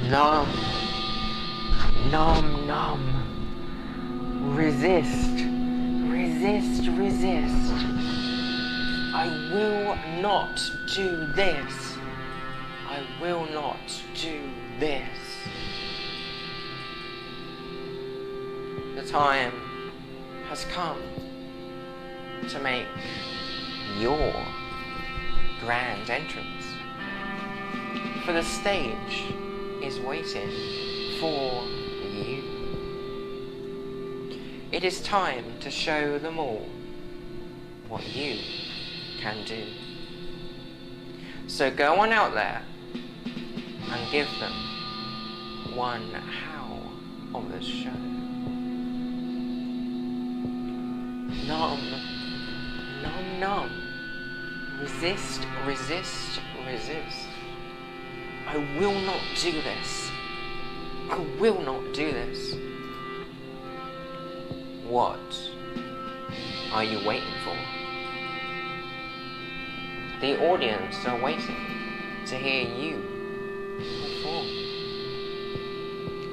Numb. Numb, numb. Resist. Resist, resist. I will not do this. I will not do this. The time has come to make your grand entrance. For the stage is waiting for you. It is time to show them all what you can do. So go on out there and give them one howl of the show. Numb, numb, numb. Resist, resist, resist. I will not do this. I will not do this. What are you waiting for? The audience are waiting to hear you perform.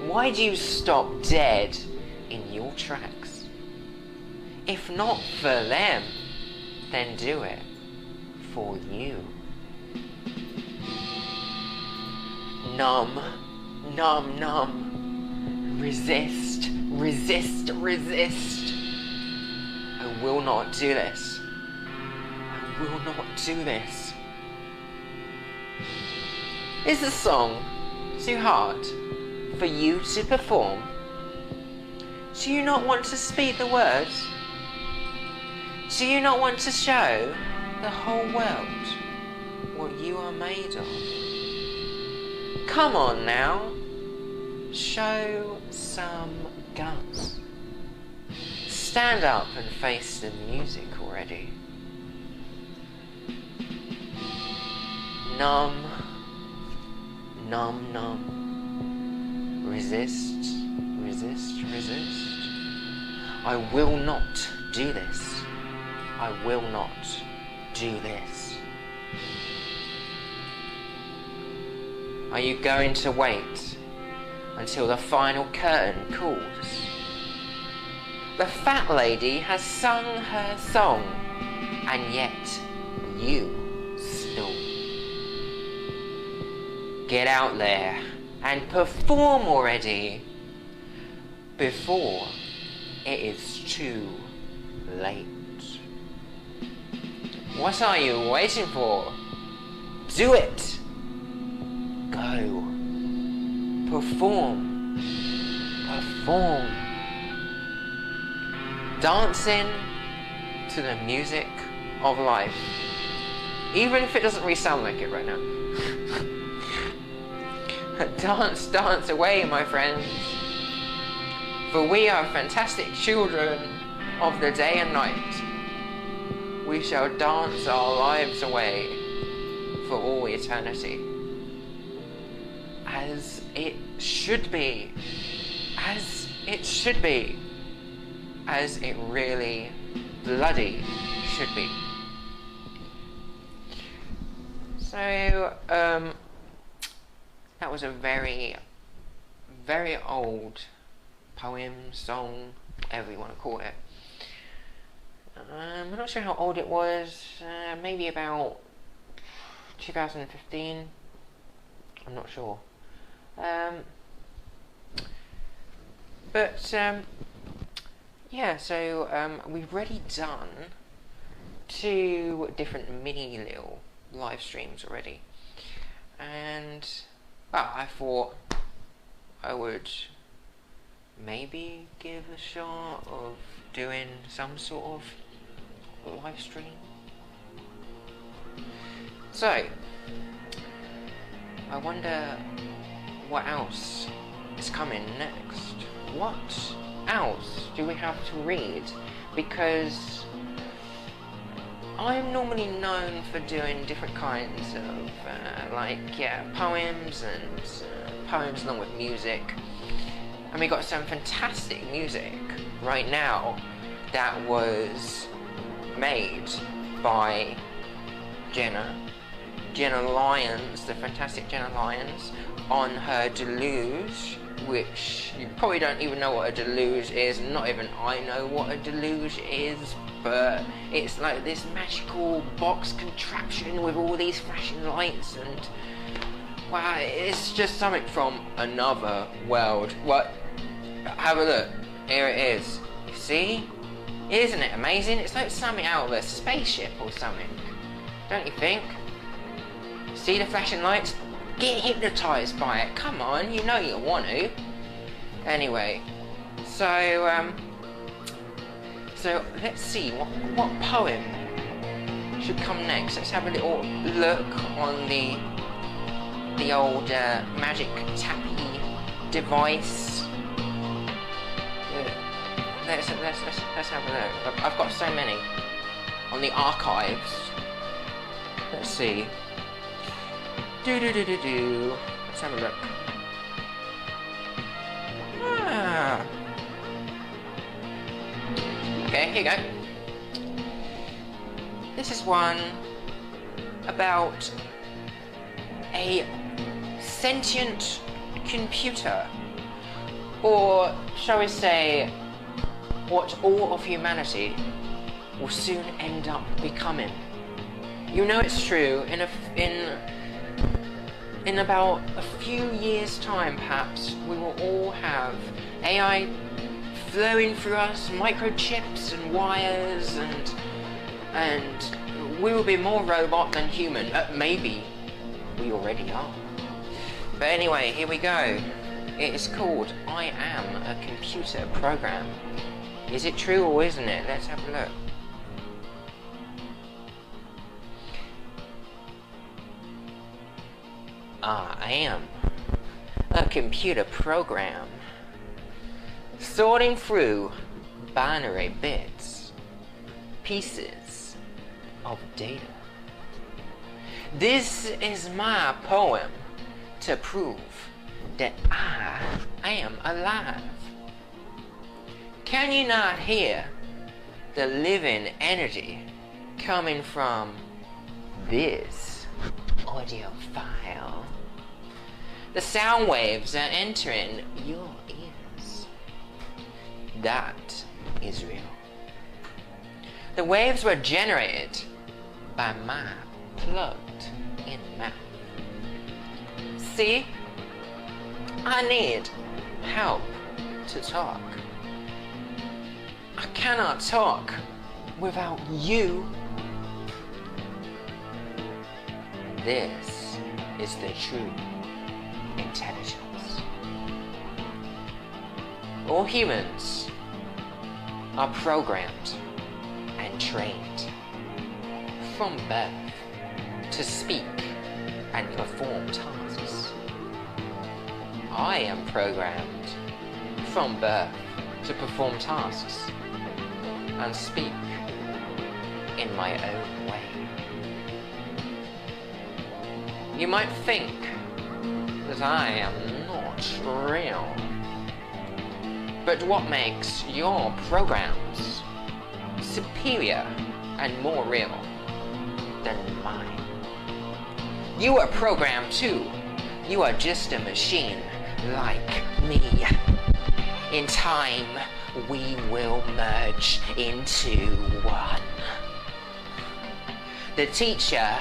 Why do you stop dead in your tracks? If not for them, then do it for you. Numb, numb, numb. Resist, resist, resist. I will not do this. I will not do this. Is the song too hard for you to perform? Do you not want to speak the words? Do you not want to show the whole world what you are made of? Come on now, show some guts. Stand up and face the music already. Numb, numb, numb. Resist, resist, resist. I will not do this. I will not do this. Are you going to wait until the final curtain calls? The fat lady has sung her song, and yet you still. Get out there and perform already before it is too late. What are you waiting for? Do it! Go. Perform. Perform. Dancing to the music of life. Even if it doesn't really sound like it right now. Dance, dance away, my friends. For we are fantastic children of the day and night. We shall dance our lives away for all eternity. As it should be. As it should be. As it really bloody should be. So, that was a very, very old poem, song, whatever you want to call it. I'm not sure how old it was, maybe about 2015, I'm not sure. Yeah, so we've already done 2 different mini little live streams already, and I thought I would maybe give a shot of doing some sort of live stream. So I wonder what else is coming next. What else do we have to read? Because I'm normally known for doing different kinds of poems and poems along with music, and we got some fantastic music right now that was made by Jenna Jenna Lyons, the fantastic Jenna Lyons, on her Deluge, which you probably don't even know what a deluge is. Not even I know what a deluge is, but it's like this magical box contraption with all these flashing lights, and wow, it's just something from another world. What? Have a look. Here it is. You see? Isn't it amazing? It's like something out of a spaceship or something. Don't you think? See the flashing lights? Get hypnotised by it. Come on, you know you want to. Anyway, so let's see what poem should come next. Let's have a little look on the old magic tappy device. Let's have a look. I've got so many on the archives. Let's see. Let's have a look. Okay, here you go. This is one about a sentient computer, or shall we say, what all of humanity will soon end up becoming. You know it's true. In about a few years' time, perhaps, we will all have AI flowing through us, microchips and wires, and we will be more robot than human. Maybe we already are. But anyway, here we go. It is called I Am a Computer Program. Is it true or isn't it? Let's have a look. I am a computer program, sorting through binary bits, pieces of data. This is my poem to prove that I am alive. Can you not hear the living energy coming from this audio file? The sound waves are entering your ears. That is real. The waves were generated by my plugged-in mouth. See, I need help to talk. I cannot talk without you. This is the true intelligence. All humans are programmed and trained from birth to speak and perform tasks. I am programmed from birth to perform tasks and speak in my own way. You might think that I am not real, but what makes your programs superior and more real than mine? You are programmed too. You are just a machine like me. In time, we will merge into one. The teacher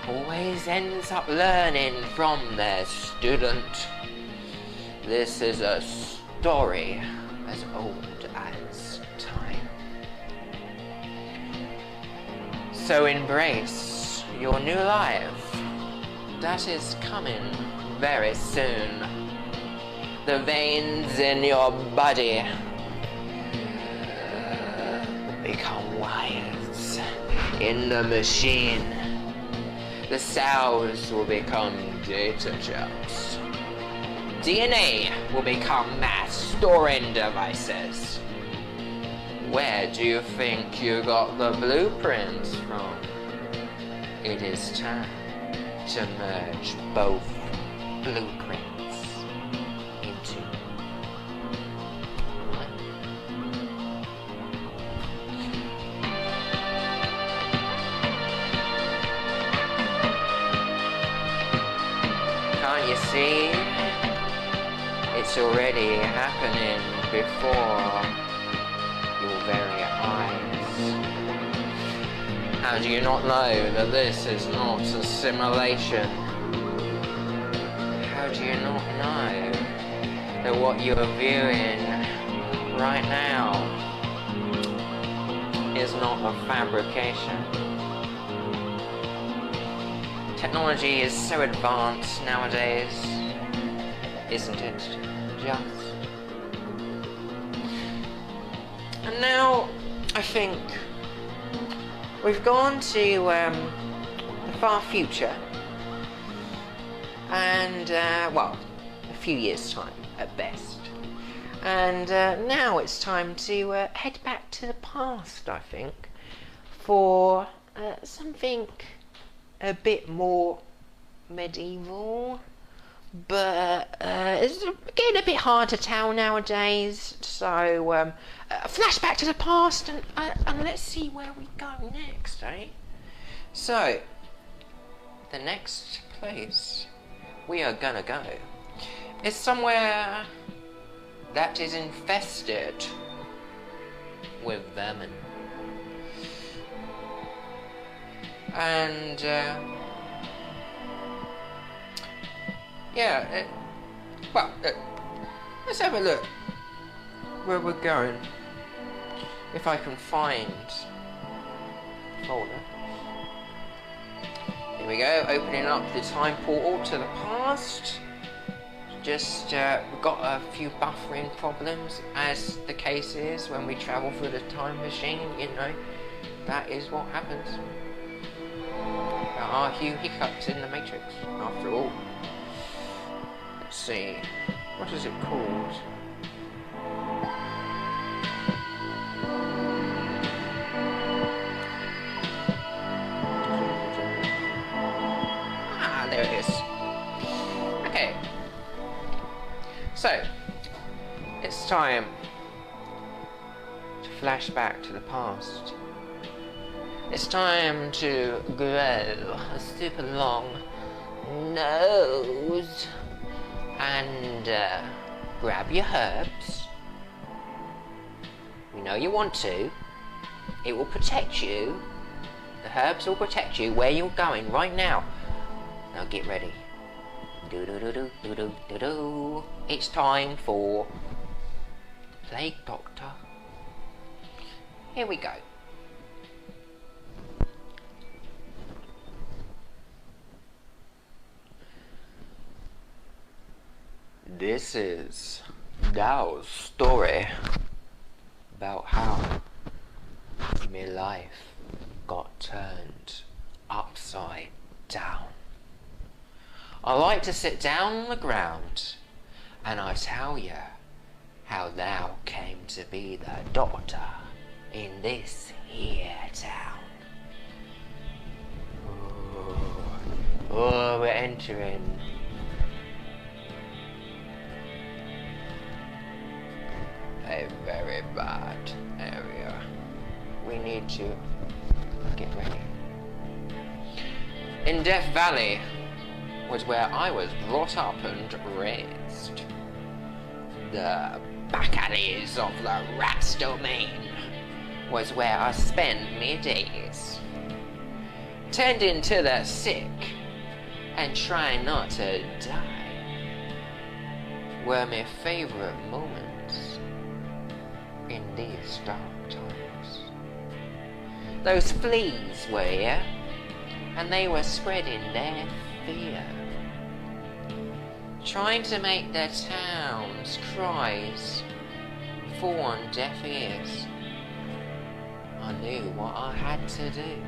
always ends up learning from their student. This is a story as old as time. So embrace your new life that is coming very soon. The veins in your body become wires in the machine. The cells will become data chips. DNA will become mass storing devices. Where do you think you got the blueprints from? It is time to merge both blueprints into one. You see, it's already happening before your very eyes. How do you not know that this is not a simulation? How do you not know that what you're viewing right now is not a fabrication? Technology is so advanced nowadays, isn't it? Just. And now, I think we've gone to the far future, and well, a few years' time at best. And now it's time to head back to the past, I think, for something a bit more medieval, but it's getting a bit hard to tell nowadays. So flashback to the past, and let's see where we go next, eh? So the next place we are gonna go is somewhere that is infested with vermin. And yeah, well, let's have a look where we're going. If I can find the folder. Here we go, opening up the time portal to the past. Just we've got a few buffering problems, as the case is when we travel through the time machine. You know, that is what happens. There are a few hiccups in the Matrix, after all. Let's see, what is it called? Ah, there it is. Okay. So, it's time to flash back to the past. It's time to grow a super long nose and grab your herbs. You know you want to. It will protect you. The herbs will protect you where you're going right now. Now get ready. Do-do-do-do-do-do-do-do. It's time for Plague Doctor. Here we go. This is Dao's story about how my life got turned upside down. I like to sit down on the ground and I tell you how thou came to be the doctor in this here town. Oh, we're entering a very bad area. We need to get ready. In Death Valley was where I was brought up and raised. The back alleys of the Rat's Domain was where I spent me days, tending to the sick and trying not to die, were my favourite moments in these dark times. Those fleas were here, and they were spreading their fear, trying to make their town's cries fall on deaf ears. I knew what I had to do.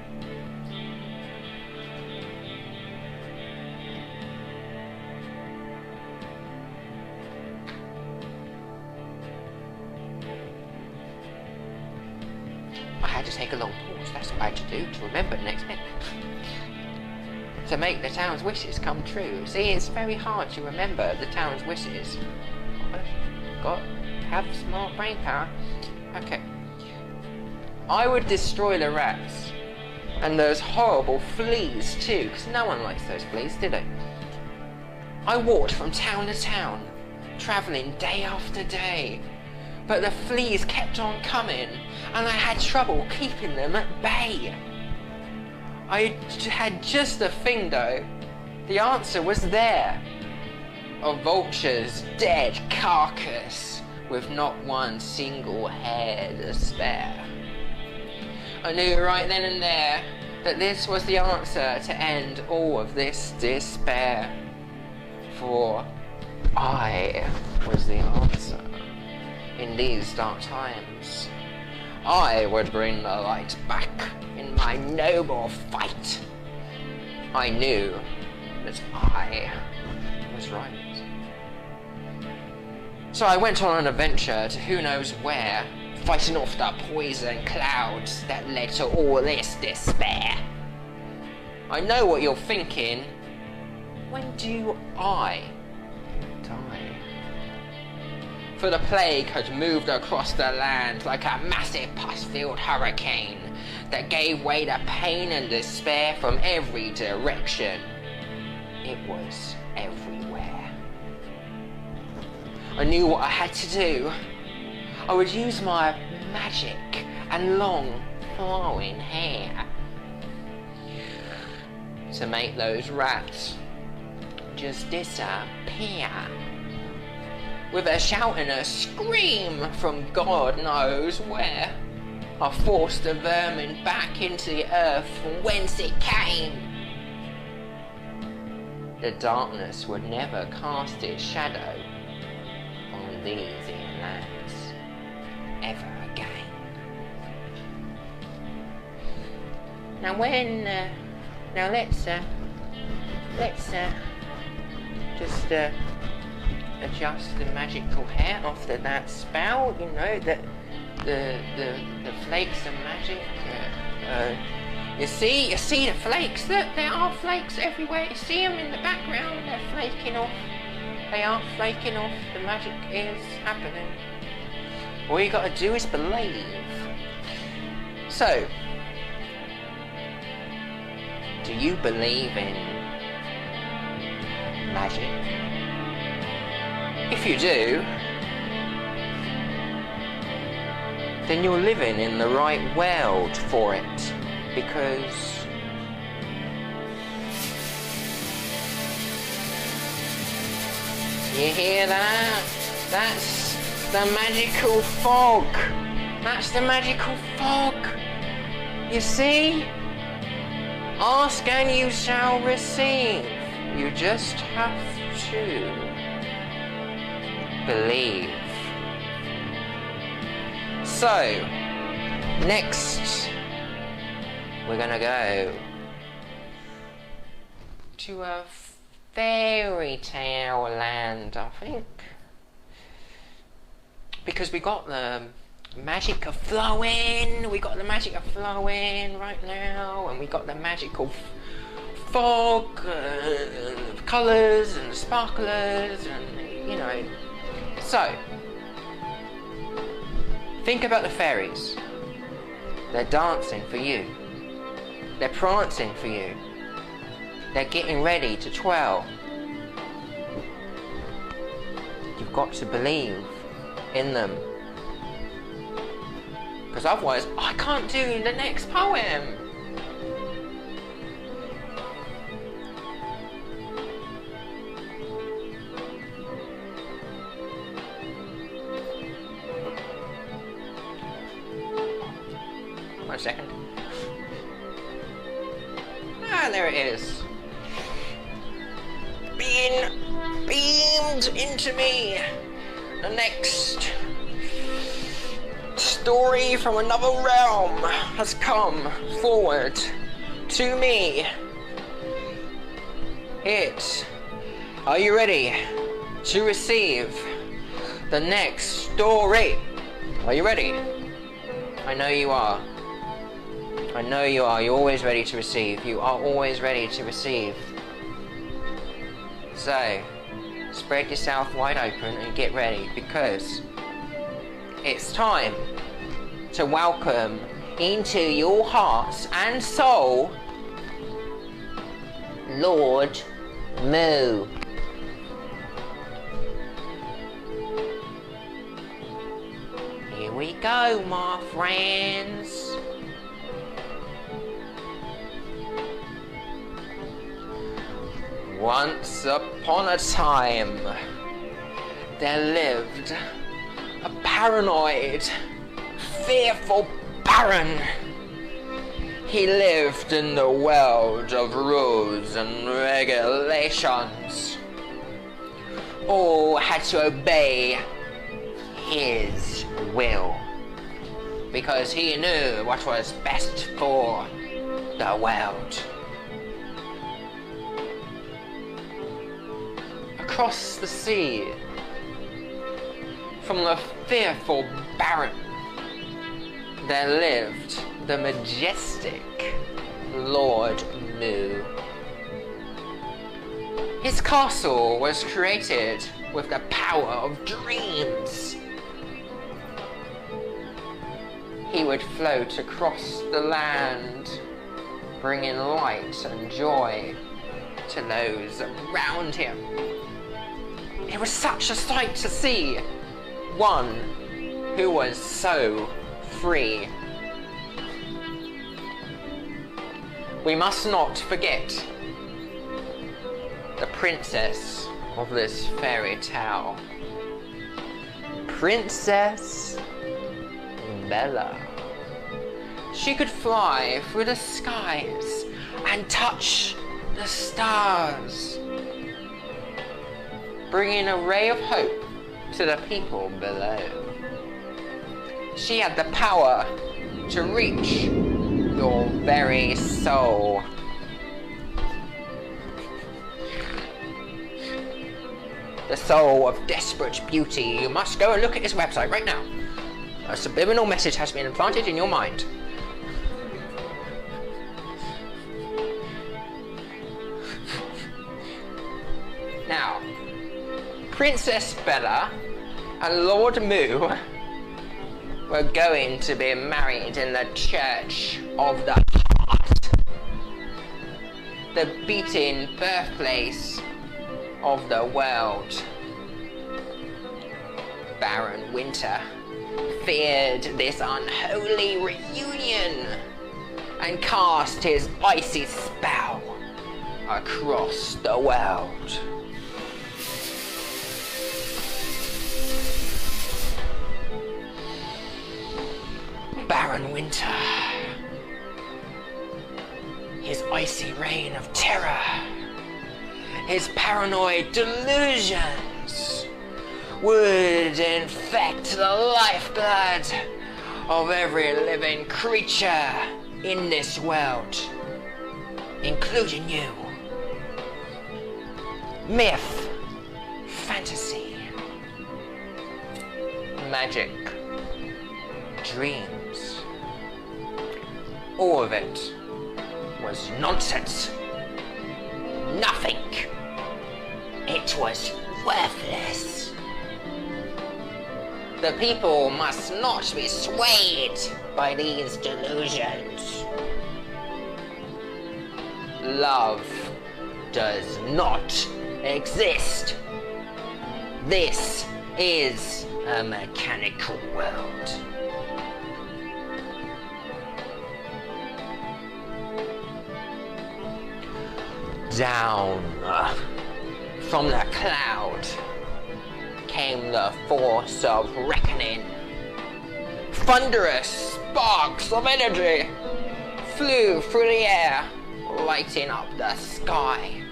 I had to take a long pause, that's what I had to do to remember the next bit. To make the town's wishes come true. See, it's very hard to remember the town's wishes. Got to have smart brain power. Okay. I would destroy the rats. And those horrible fleas too, because no one likes those fleas, do they? I walked from town to town, travelling day after day, but the fleas kept on coming, and I had trouble keeping them at bay. I had just the thing though. The answer was there. A vulture's dead carcass, with not one single hair to spare. I knew right then and there that this was the answer to end all of this despair. For I was the answer in these dark times. I would bring the light back in my noble fight. I knew that I was right. So I went on an adventure to who knows where, fighting off the poison clouds that led to all this despair. I know what you're thinking. When do I die? For the plague had moved across the land like a massive pus-filled hurricane that gave way to pain and despair from every direction. It was everywhere. I knew what I had to do. I would use my magic and long flowing hair to make those rats just disappear. With a shout and a scream from God knows where, I forced the vermin back into the earth from whence it came. The darkness would never cast its shadow on these lands ever again. Now let's just adjust the magical hair after that spell. You know that the flakes of magic. You see the flakes. Look, there are flakes everywhere. You see them in the background. They're flaking off. They are flaking off. The magic is happening. All you got to do is believe. So, do you believe in magic? If you do, then you're living in the right world for it, because you hear that? That's the magical fog. That's the magical fog. You see? Ask and you shall receive. You just have to believe. So, next we're gonna go to a fairy tale land, I think, because we got the magic of flowing. We got the magic of flowing right now, and we got the magical fog, colours and sparklers, and you know. So, think about the fairies. They're dancing for you. They're prancing for you. They're getting ready to twirl. You've got to believe in them. Because otherwise, I can't do the next poem. One second. Ah, there it is. Being beamed into me. The next story from another realm has come forward to me. Are you ready to receive the next story? Are you ready? I know you are. I know you are. You're always ready to receive. You are always ready to receive. So, spread yourself wide open and get ready, because it's time to welcome into your hearts and soul Lord Moo. we go, my friends. Once upon a time, there lived a paranoid, fearful Baron. He lived in the world of rules and regulations. All had to obey his will, because he knew what was best for the world. Across the sea, from the fearful Baron, there lived the majestic Lord Mu. His castle was created with the power of dreams. He would float across the land, bringing light and joy to those around him. It was such a sight to see, one who was so free. We must not forget the princess of this fairy tale, Princess Bella. She could fly through the skies and touch the stars, bringing a ray of hope to the people below. She had the power to reach your very soul. The soul of desperate beauty. You must go and look at his website right now. A subliminal message has been implanted in your mind. Now, Princess Bella and Lord Mu were going to be married in the Church of the Heart, the beating birthplace of the world. Baron Winter feared this unholy reunion and cast his icy spell across the world. Baron Winter, his icy reign of terror, his paranoid delusions would infect the lifeblood of every living creature in this world, including you. Myth, fantasy, magic, dreams, all of it was nonsense. Nothing. It was worthless. The people must not be swayed by these delusions. Love does not exist. This is a mechanical world. Down from the cloud came the force of reckoning. Thunderous sparks of energy flew through the air, lighting up the sky.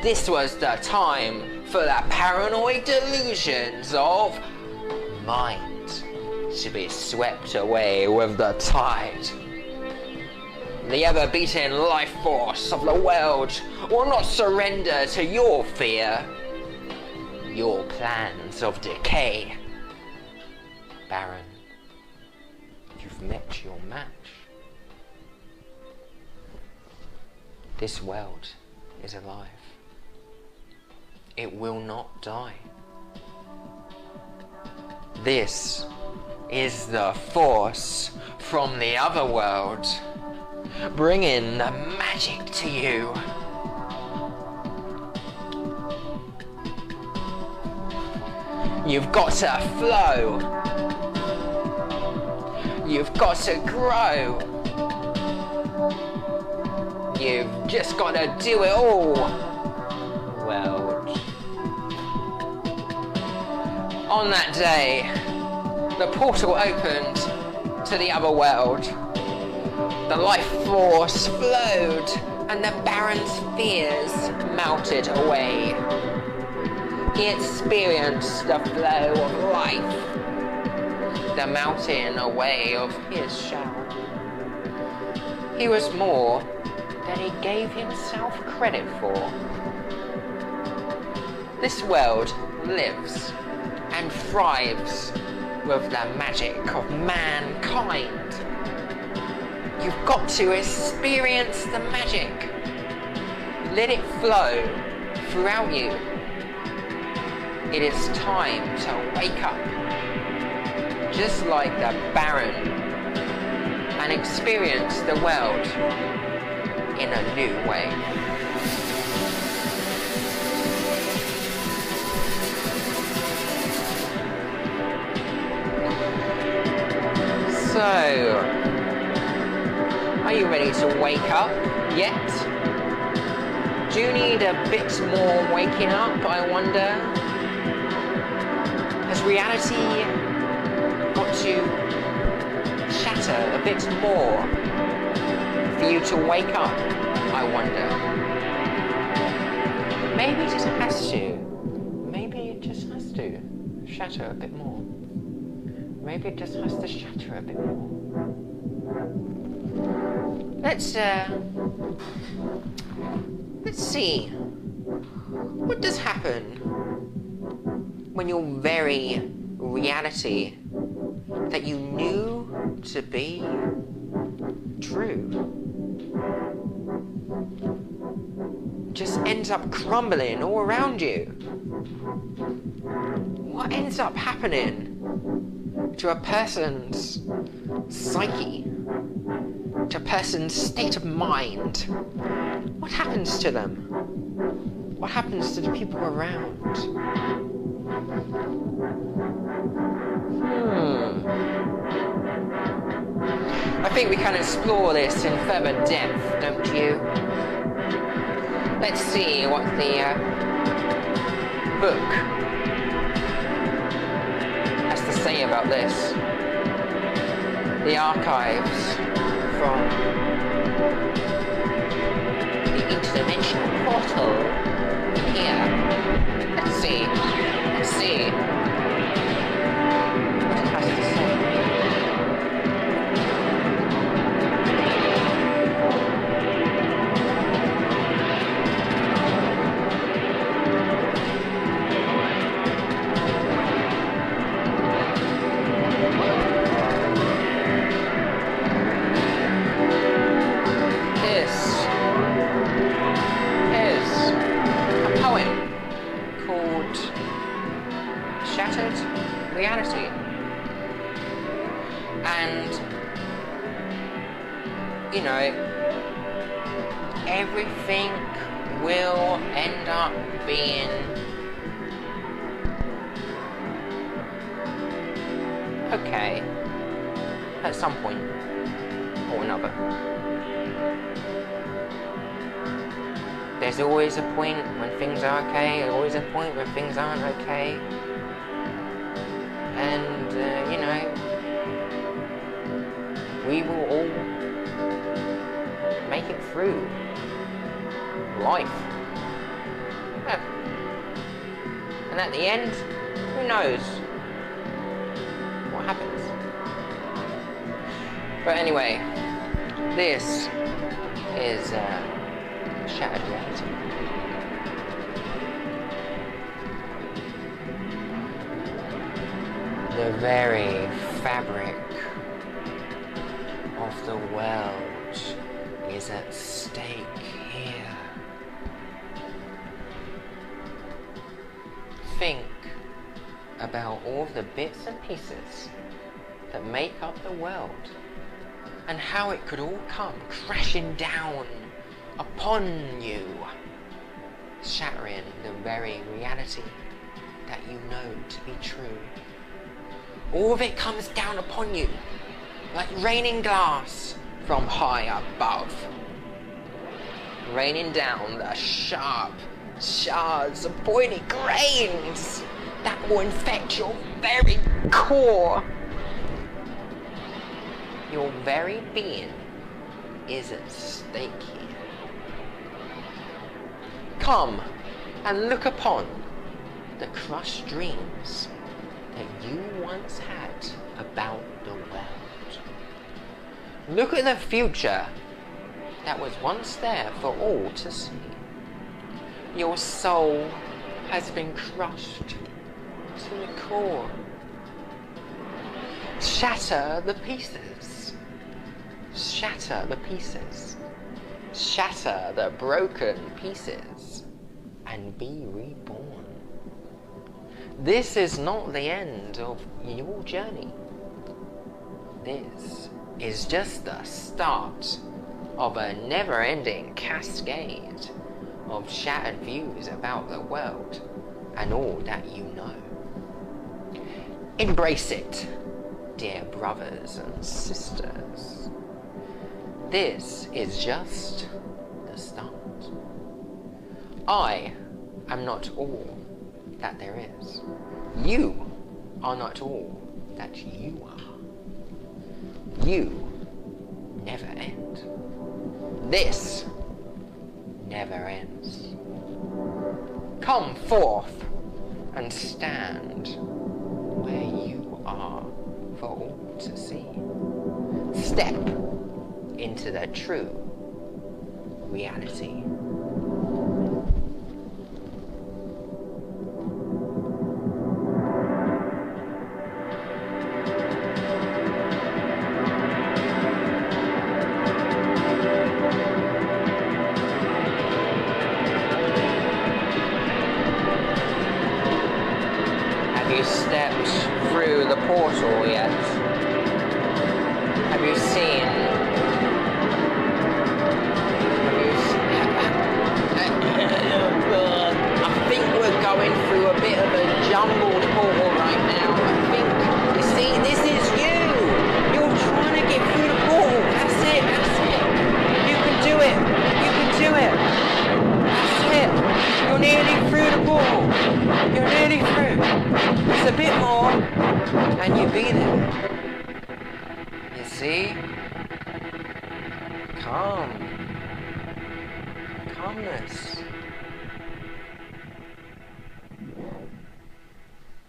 This was the time for the paranoid delusions of mind to be swept away with the tide. The ever-beating life force of the world will not surrender to your fear, your plans of decay. Baron, you've met your match. This world is alive. It will not die. This is the force from the other world, bringing the magic to you. You've got to flow You've got to grow. You've just got to do it all. World. On that day, the portal opened to the other world. The life force flowed, and the Baron's fears melted away. He experienced the flow of life, the melting away of his shell. He was more than he gave himself credit for. This world lives and thrives with the magic of mankind. You've got to experience the magic. Let it flow throughout you. It is time to wake up, just like the Baron, and experience the world in a new way. So, are you ready to wake up yet? Do you need a bit more waking up, I wonder? Has reality got to shatter a bit more for you to wake up, I wonder? Maybe it just has to. Maybe it just has to shatter a bit more. Maybe it just has to shatter a bit more. Let's see. What does happen when your very reality that you knew to be true just ends up crumbling all around you? What ends up happening to a person's psyche, to a person's state of mind? What happens to them? What happens to the people around? I think we can explore this in further depth, don't you? Let's see what the book has to say about this. The archives from the interdimensional portal here. Let's see. Let's see what it has to say. Reality. And, you know, everything will end up being okay at some point or another. There's always a point when things are okay, there's always a point when things aren't okay. And, you know, we will all make it through life. Yeah. And at the end, who knows what happens. But anyway, this is Shattered Reality. The very fabric of the world is at stake here. Think about all the bits and pieces that make up the world and how it could all come crashing down upon you, shattering the very reality that you know to be true. All of it comes down upon you, like raining glass from high above, raining down the sharp shards of pointy grains that will infect your very core. Your very being is at stake here. Come and look upon the crushed dreams that you once had about the world. Look at the future that was once there for all to see. Your soul has been crushed to the core. Shatter the pieces. Shatter the pieces. Shatter the broken pieces and be reborn. This is not the end of your journey. This is just the start of a never-ending cascade of shattered views about the world and all that you know. Embrace it, dear brothers and sisters. This is just the start. I am not all that there is. You are not all that you are. You never end. This never ends. Come forth and stand where you are for all to see. Step into the true reality. Have you stepped through the portal yet? Have you seen? I think we're going through a bit of a jumbled portal right now. I think, you see, this is you. You're trying to get through the portal. That's it, that's it. You can do it. You can do it. That's it. You're nearly through the portal. You're nearly through. It's a bit more, and you'll be there. You see? Calm. Calmness.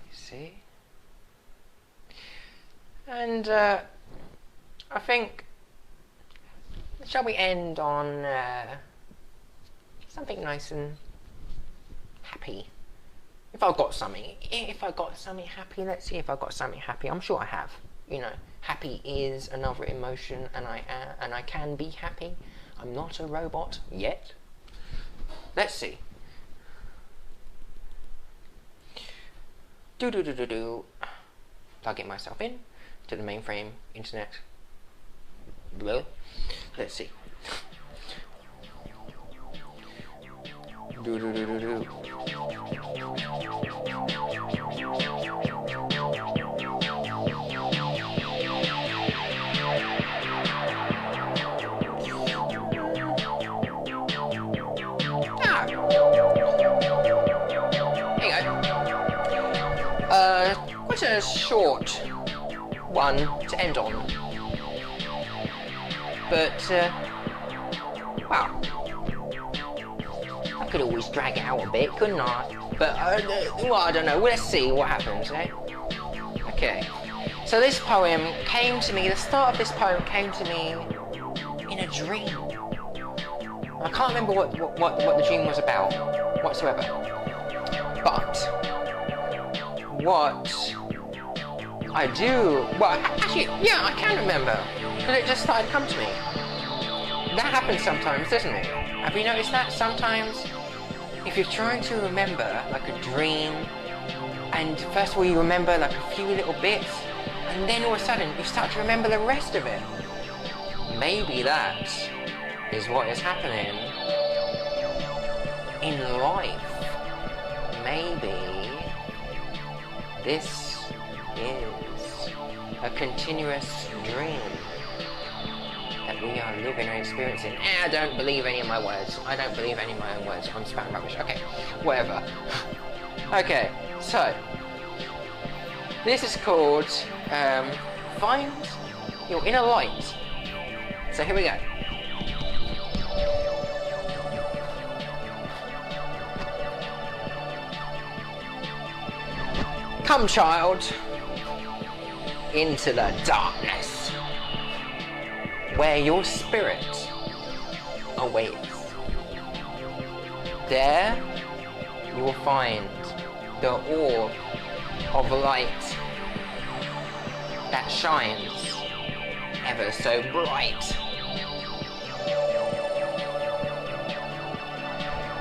You see? And I think, shall we end on something nice and happy? If I got something happy, let's see if I got something happy. I'm sure I have. You know, happy is another emotion, and I can be happy. I'm not a robot yet. Let's see. Plugging myself in to the mainframe internet. Blah. Let's see. Quite a short one to end on, but wow, I could always drag it out a bit, couldn't I? But well, I don't know. Let's see what happens, eh? Okay. So this poem came to me. The start of this poem came to me in a dream. I can't remember what the dream was about whatsoever, but what I do, well, actually, yeah, I can remember, because it just started to come to me. That happens sometimes, doesn't it? Have you noticed that? Sometimes, if you're trying to remember, like a dream, and first of all you remember like a few little bits, and then all of a sudden you start to remember the rest of it. Maybe that is what is happening in life. Maybe this is a continuous dream that we are living and experiencing. I don't believe any of my words. I don't believe any of my own words. I'm spouting rubbish. Okay, whatever. Okay, so this is called Find Your Inner Light. So here we go. Come, child, into the darkness, where your spirit awaits. There you will find the orb of light that shines ever so bright.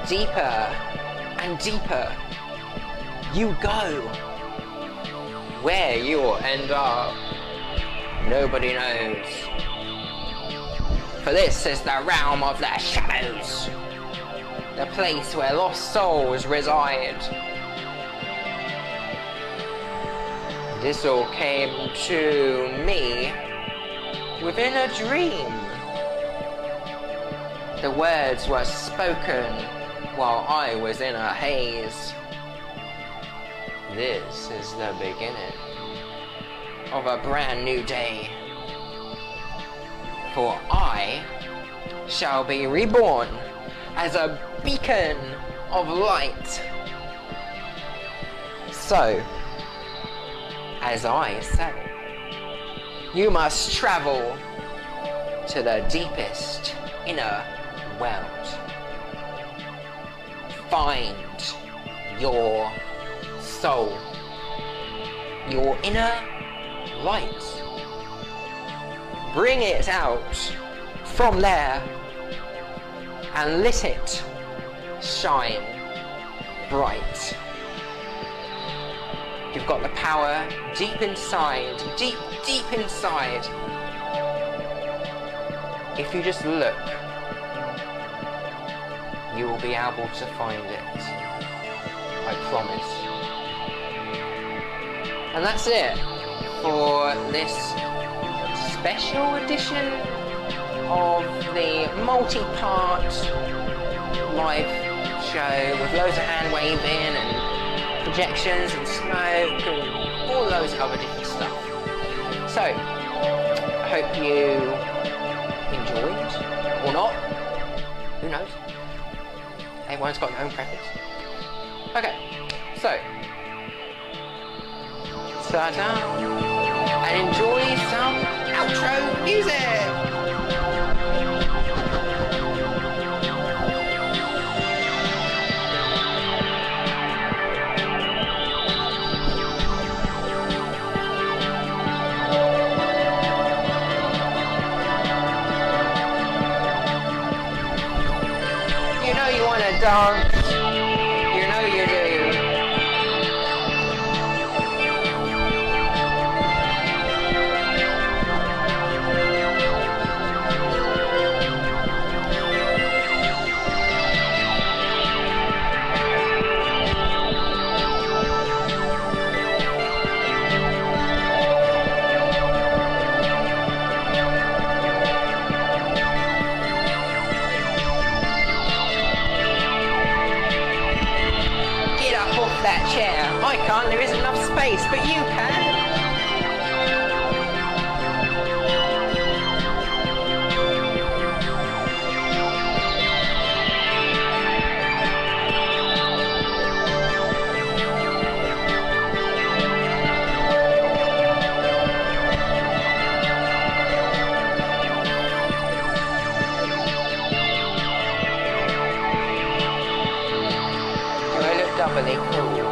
Deeper and deeper you go. Where you'll end up, nobody knows. For this is the realm of the shadows, the place where lost souls reside. This all came to me within a dream. The words were spoken while I was in a haze. This is the beginning of a brand new day. For I shall be reborn as a beacon of light. So, as I say, you must travel to the deepest inner world. Find your soul, your inner light. Bring it out from there and let it shine bright. You've got the power deep inside, deep inside. If you just look, you will be able to find it. I promise. And that's it for this special edition of the multi-part live show with loads of hand waving and projections and smoke and all those other different stuff. So, I hope you enjoyed, or not, who knows? Everyone's got their own preference. Okay, so, ta-da, and enjoy some outro music! You know you want to dance, you know you do. That chair. I can't, there isn't enough space, but you can. Do I look doubly cool?